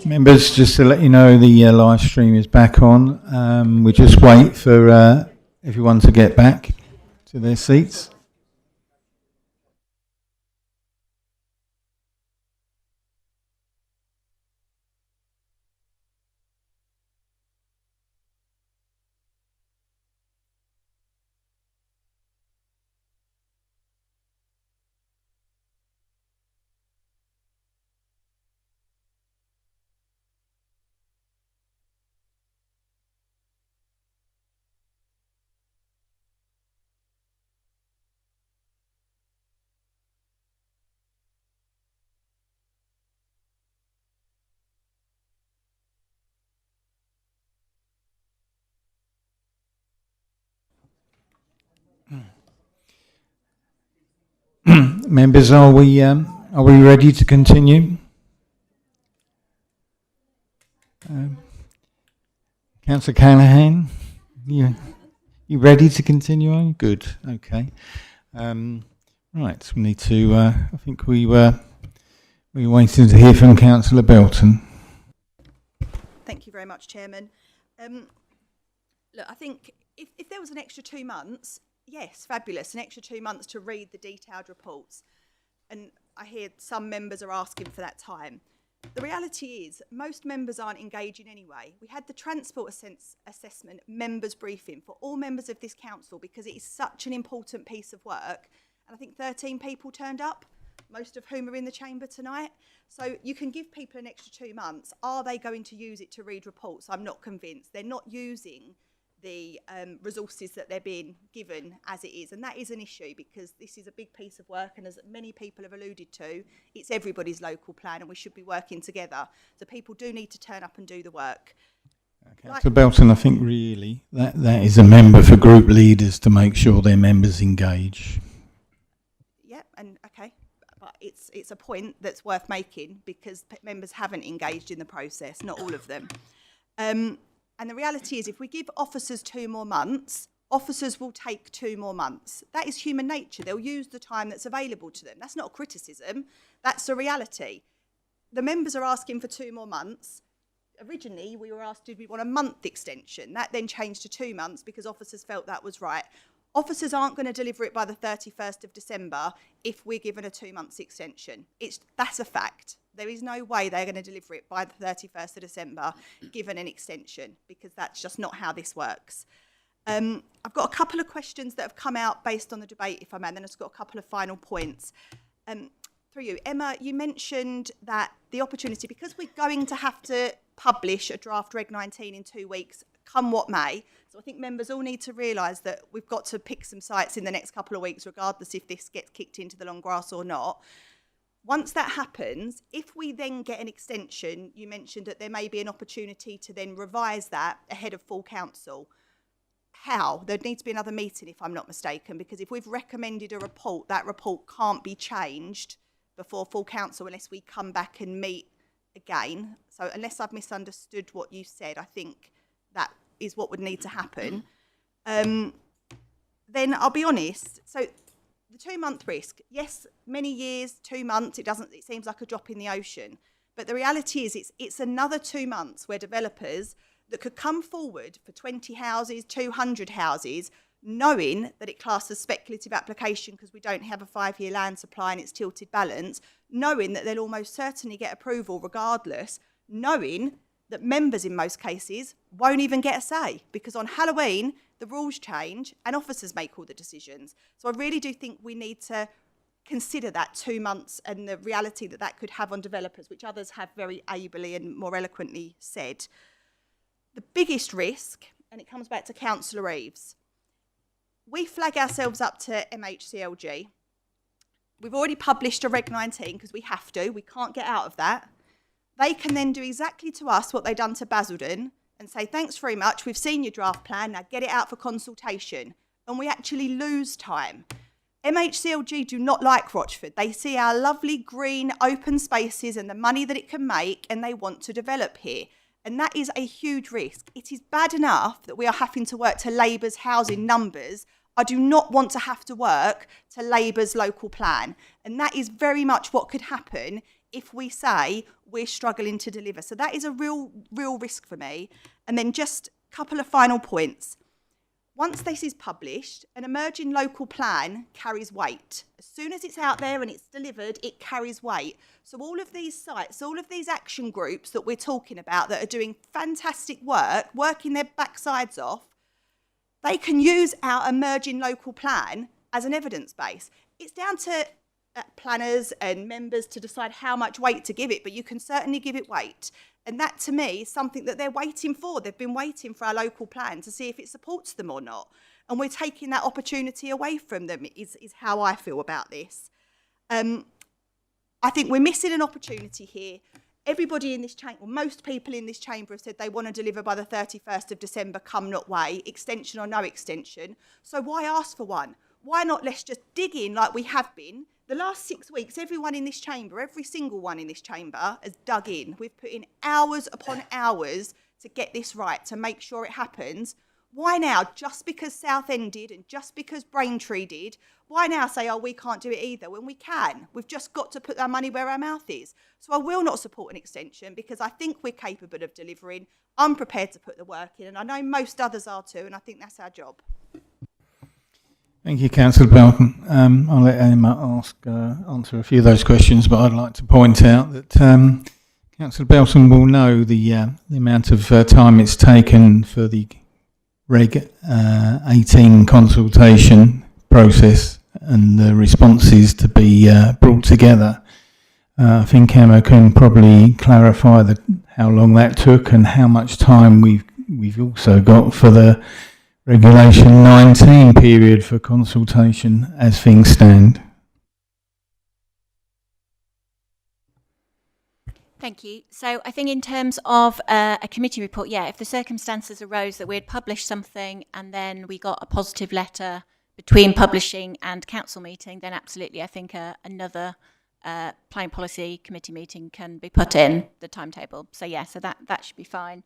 Members, just to let you know, the live stream is back on. We just wait for everyone to get back to their seats. Members, are we ready to continue? Councillor Callaghan, you ready to continue on? Good. Okay. Right. We need to. I think we were waiting to hear from Councillor Belton. Thank you very much, Chairman. Look, I think if there was an extra 2 months, yes, fabulous, an extra 2 months to read the detailed reports. And I hear some members are asking for that time. The reality is most members aren't engaging anyway. We had the transport assessment members briefing for all members of this council because it is such an important piece of work. And I think 13 people turned up, most of whom are in the chamber tonight. So you can give people an extra 2 months. Are they going to use it to read reports? I'm not convinced. They're not using the resources that they're being given as it is. And that is an issue because this is a big piece of work. And as many people have alluded to, it's everybody's local plan and we should be working together. So people do need to turn up and do the work. Councillor Belton, I think really that is a member for group leaders to make sure their members engage. Yeah, and okay. But it's a point that's worth making because members haven't engaged in the process, not all of them. And the reality is if we give officers 2 more months, officers will take 2 more months. That is human nature. They'll use the time that's available to them. That's not a criticism. That's a reality. The members are asking for 2 more months. Originally, we were asked, did we want a month extension? That then changed to 2 months because officers felt that was right. Officers aren't going to deliver it by the 31st of December if we're given a 2 months extension. That's a fact. There is no way they're going to deliver it by the 31st of December given an extension because that's just not how this works. I've got a couple of questions that have come out based on the debate, if I may, and then I've got a couple of final points. Through you, Emma, you mentioned that the opportunity, because we're going to have to publish a draft Reg 19 in 2 weeks, come what may. So I think members all need to realise that we've got to pick some sites in the next couple of weeks, regardless if this gets kicked into the long grass or not. Once that happens, if we then get an extension, you mentioned that there may be an opportunity to then revise that ahead of full council. How? There'd need to be another meeting, if I'm not mistaken, because if we've recommended a report, that report can't be changed before full council unless we come back and meet again. So unless I've misunderstood what you said, I think that is what would need to happen. Then I'll be honest. So the 2 month risk, yes, many years, 2 months, it seems like a drop in the ocean. But the reality is it's another 2 months where developers that could come forward for 20 houses, 200 houses, knowing that it classes speculative application because we don't have a 5-year land supply and it's tilted balance, knowing that they'll almost certainly get approval regardless, knowing that members in most cases won't even get a say because on Halloween, the rules change and officers make all the decisions. So I really do think we need to consider that 2 months and the reality that that could have on developers, which others have very ably and more eloquently said. The biggest risk, and it comes back to Councillor Reeves, we flag ourselves up to MHCLG. We've already published a Reg 19 because we have to. We can't get out of that. They can then do exactly to us what they've done to Basildon and say, thanks very much, we've seen your draft plan, now get it out for consultation. And we actually lose time. MHCLG do not like Rochford. They see our lovely green open spaces and the money that it can make and they want to develop here. And that is a huge risk. It is bad enough that we are having to work to Labour's housing numbers. I do not want to have to work to Labour's local plan. And that is very much what could happen if we say we're struggling to deliver. So that is a real risk for me. And then just a couple of final points. Once this is published, an emerging local plan carries weight. As soon as it's out there and it's delivered, it carries weight. So all of these sites, all of these action groups that we're talking about that are doing fantastic work, working their backsides off, they can use our emerging local plan as an evidence base. It's down to planners and members to decide how much weight to give it, but you can certainly give it weight. And that, to me, is something that they're waiting for. They've been waiting for our local plan to see if it supports them or not. And we're taking that opportunity away from them, is how I feel about this. I think we're missing an opportunity here. Everybody in this chamber, well, most people in this chamber have said they want to deliver by the 31st of December, come not way, extension or no extension. So why ask for one? Why not let's just dig in like we have been? The last 6 weeks, everyone in this chamber, every single one in this chamber has dug in. We've put in hours upon hours to get this right, to make sure it happens. Why now, just because Southend did and just because Braintree did, why now say, oh, we can't do it either, when we can? We've just got to put our money where our mouth is. So I will not support an extension because I think we're capable of delivering. I'm prepared to put the work in, and I know most others are too, and I think that's our job. Thank you, Councillor Belton. I'll let Emma answer a few of those questions, but I'd like to point out that Councillor Belton will know the amount of time it's taken for the Reg 18 consultation process and the responses to be brought together. I think Emma can probably clarify how long that took and how much time we've also got for the Regulation 19 period for consultation as things stand. Thank you. So I think in terms of a committee report, if the circumstances arose that we had published something and then we got a positive letter between publishing and council meeting, then absolutely I think another planning policy committee meeting can be put in the timetable. So so that should be fine.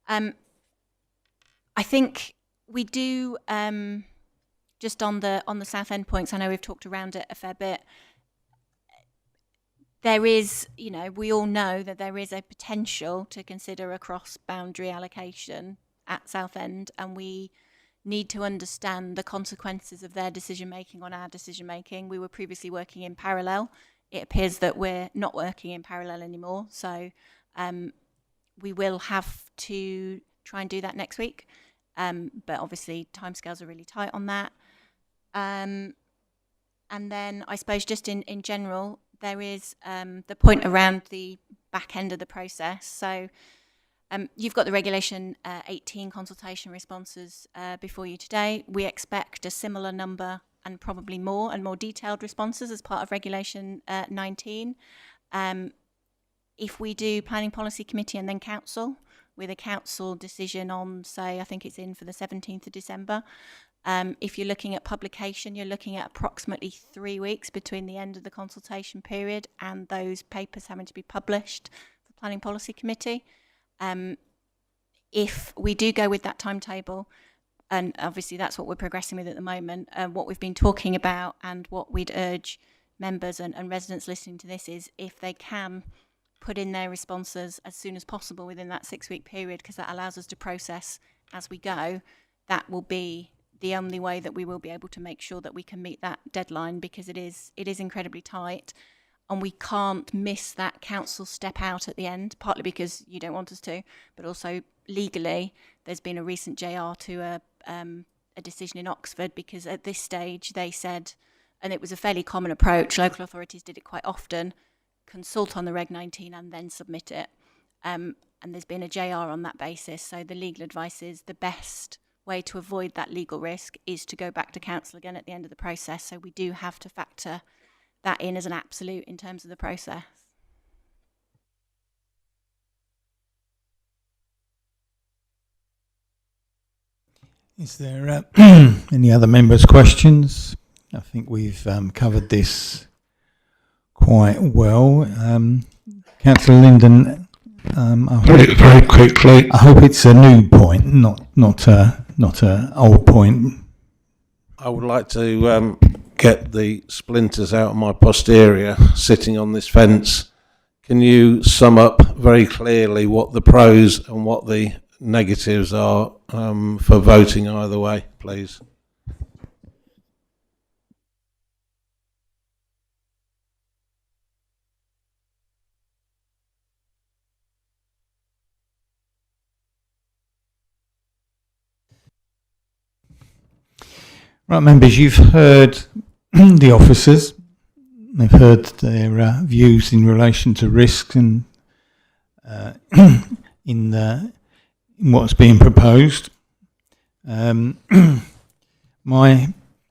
I think we do, just on the Southend points, I know we've talked around it a fair bit. There is, we all know that there is a potential to consider a cross-boundary allocation at Southend, and we need to understand the consequences of their decision-making on our decision-making. We were previously working in parallel. It appears that we're not working in parallel anymore, so we will have to try and do that next week. But obviously timescales are really tight on that. And then I suppose just in general, there is the point around the back end of the process. So you've got the Regulation 18 consultation responses before you today. We expect a similar number and probably more and more detailed responses as part of Regulation 19. If we do Planning Policy Committee and then Council, with a council decision on, say, I think it's in for the 17th of December. If you're looking at publication, you're looking at approximately 3 weeks between the end of the consultation period and those papers having to be published for Planning Policy Committee. If we do go with that timetable, and obviously that's what we're progressing with at the moment, what we've been talking about and what we'd urge members and residents listening to this is if they can put in their responses as soon as possible within that 6 week period, because that allows us to process as we go. That will be the only way that we will be able to make sure that we can meet that deadline, because it is incredibly tight and we can't miss that council step out at the end, partly because you don't want us to, but also legally there's been a recent JR to a decision in Oxford, because at this stage they said, and it was a fairly common approach, local authorities did it quite often, consult on the Reg 19 and then submit it. And there's been a JR on that basis. So the legal advice is the best way to avoid that legal risk is to go back to council again at the end of the process. So we do have to factor that in as an absolute in terms of the process. Is there any other members' questions? I think we've covered this quite well. Councillor Linden, very quickly. I hope it's a new point, not a old point. I would like to get the splinters out of my posterior sitting on this fence can you sum up very clearly what the pros and what the negatives are for voting either way, please? Right, members, you've heard the officers. They've heard their views in relation to risks and in what's being proposed. My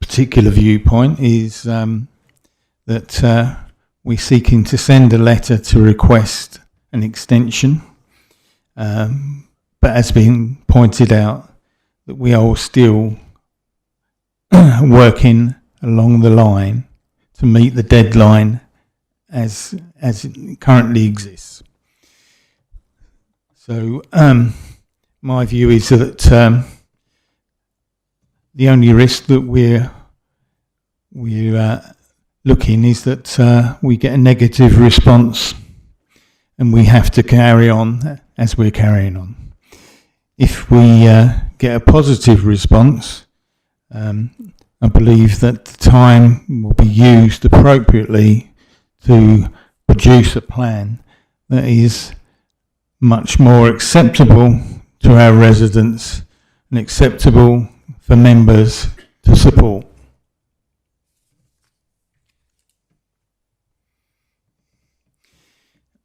particular viewpoint is that we're seeking to send a letter to request an extension, but as been pointed out, that we are still working along the line to meet the deadline as it currently exists. So my view is that the only risk that we're looking is that we get a negative response and we have to carry on as we're carrying on. If we get a positive response, I believe that the time will be used appropriately to produce a plan that is much more acceptable to our residents and acceptable for members to support.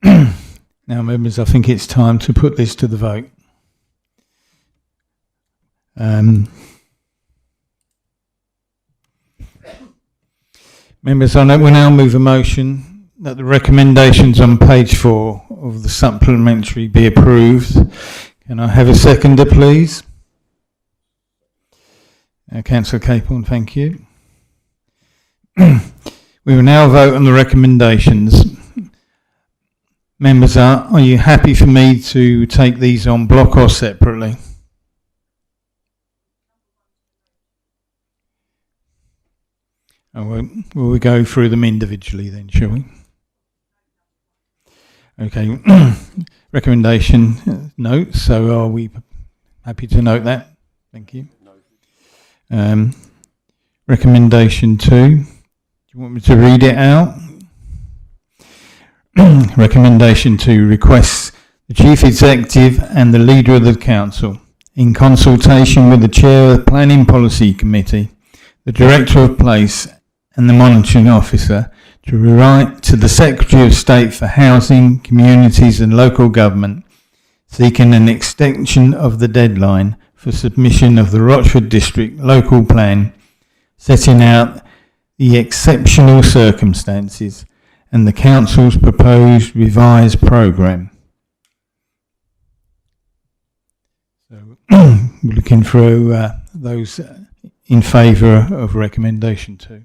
Now, members, I think it's time to put this to the vote. Members, I will now move a motion that the recommendations on page 4 of the supplementary be approved. Can I have a seconder, please? Councillor Capon, thank you. We will now vote on the recommendations. Members, are you happy for me to take these on block or separately? Will we go through them individually then, shall we? Okay. Recommendation notes. So are we happy to note that? Thank you. Recommendation 2. Do you want me to read it out? Recommendation 2 requests the Chief Executive and the Leader of the Council, in consultation with the Chair of the Planning Policy Committee, the Director of Place and the Monitoring Officer, to write to the Secretary of State for Housing, Communities and Local Government, seeking an extension of the deadline for submission of the Rochford District Local Plan, setting out the exceptional circumstances and the Council's proposed revised programme. So, we're looking through those in favour of recommendation 2.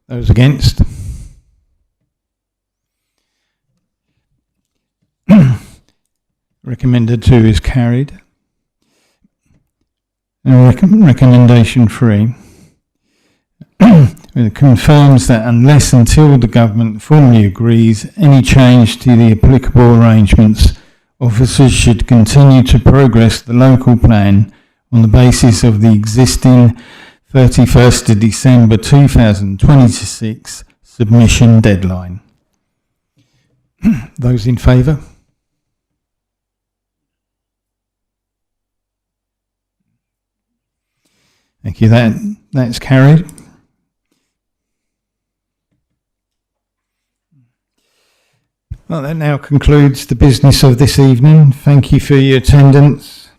Those against? Recommended 2 is carried. And recommendation 3 it confirms that unless until the government formally agrees any change to the applicable arrangements, officers should continue to progress the local plan on the basis of the existing 31st of December 2026 submission deadline. Those in favour? Thank you. That's carried. Well, that now concludes the business of this evening. Thank you for your attendance.